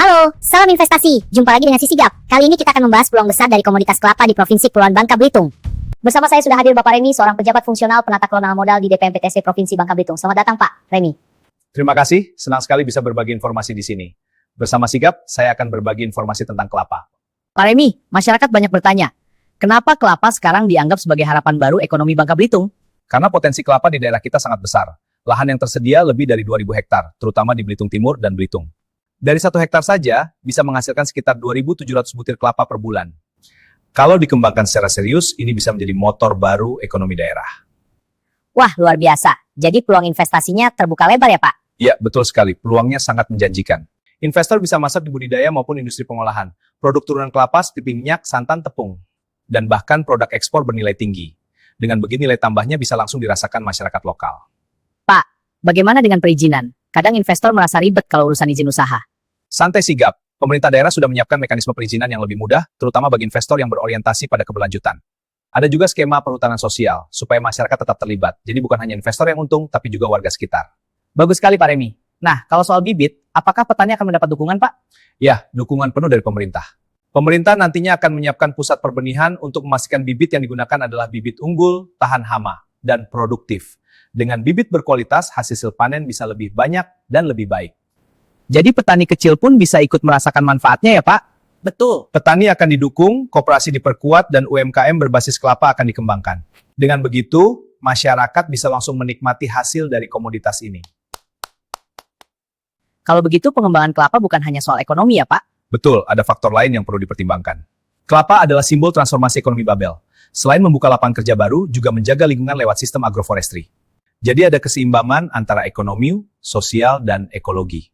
Halo, salam investasi. Jumpa lagi dengan si Sigap. Kali ini kita akan membahas peluang besar dari komoditas kelapa di Provinsi Kepulauan Bangka Belitung. Bersama saya sudah hadir Bapak Remi, seorang pejabat fungsional penata kelola modal di DPMPTC Provinsi Bangka Belitung. Selamat datang Pak Remi. Terima kasih, senang sekali bisa berbagi informasi di sini. Bersama Sigap, saya akan berbagi informasi tentang kelapa. Pak Remi, masyarakat banyak bertanya, kenapa kelapa sekarang dianggap sebagai harapan baru ekonomi Bangka Belitung? Karena potensi kelapa di daerah kita sangat besar. Lahan yang tersedia lebih dari 2.000 hektar, terutama di Belitung Timur dan Belitung. Dari 1 hektar saja, bisa menghasilkan sekitar 2.700 butir kelapa per bulan. Kalau dikembangkan secara serius, ini bisa menjadi motor baru ekonomi daerah. Wah, luar biasa. Jadi peluang investasinya terbuka lebar ya Pak? Ya, betul sekali. Peluangnya sangat menjanjikan. Investor bisa masuk di budidaya maupun industri pengolahan. Produk turunan kelapa seperti minyak, santan, tepung. Dan bahkan produk ekspor bernilai tinggi. Dengan begini nilai tambahnya bisa langsung dirasakan masyarakat lokal. Pak, bagaimana dengan perizinan? Kadang investor merasa ribet kalau urusan izin usaha. Santai Sigap, pemerintah daerah sudah menyiapkan mekanisme perizinan yang lebih mudah, terutama bagi investor yang berorientasi pada keberlanjutan. Ada juga skema perhutanan sosial, supaya masyarakat tetap terlibat. Jadi bukan hanya investor yang untung, tapi juga warga sekitar. Bagus sekali Pak Remi. Nah, kalau soal bibit, apakah petani akan mendapat dukungan Pak? Ya, dukungan penuh dari pemerintah. Pemerintah nantinya akan menyiapkan pusat perbenihan untuk memastikan bibit yang digunakan adalah bibit unggul, tahan hama, dan produktif. Dengan bibit berkualitas, hasil panen bisa lebih banyak dan lebih baik. Jadi petani kecil pun bisa ikut merasakan manfaatnya ya Pak? Betul. Petani akan didukung, koperasi diperkuat, dan UMKM berbasis kelapa akan dikembangkan. Dengan begitu, masyarakat bisa langsung menikmati hasil dari komoditas ini. Kalau begitu pengembangan kelapa bukan hanya soal ekonomi ya Pak? Betul, ada faktor lain yang perlu dipertimbangkan. Kelapa adalah simbol transformasi ekonomi Babel. Selain membuka lapangan kerja baru, juga menjaga lingkungan lewat sistem agroforestry. Jadi ada keseimbangan antara ekonomi, sosial, dan ekologi.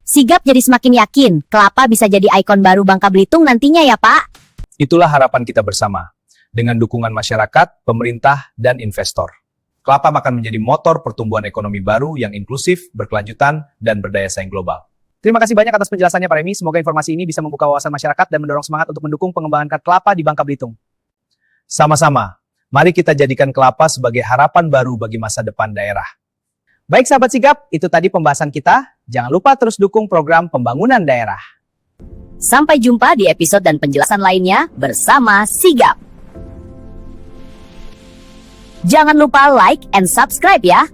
Sigap jadi semakin yakin, kelapa bisa jadi ikon baru Bangka Belitung nantinya ya Pak? Itulah harapan kita bersama. Dengan dukungan masyarakat, pemerintah, dan investor. Kelapa akan menjadi motor pertumbuhan ekonomi baru yang inklusif, berkelanjutan, dan berdaya saing global. Terima kasih banyak atas penjelasannya Pak Remi. Semoga informasi ini bisa membuka wawasan masyarakat dan mendorong semangat untuk mendukung pengembangan kelapa di Bangka Belitung. Sama-sama, mari kita jadikan kelapa sebagai harapan baru bagi masa depan daerah. Baik sahabat Sigap, itu tadi pembahasan kita. Jangan lupa terus dukung program pembangunan daerah. Sampai jumpa di episode dan penjelasan lainnya bersama Sigap. Jangan lupa like and subscribe ya.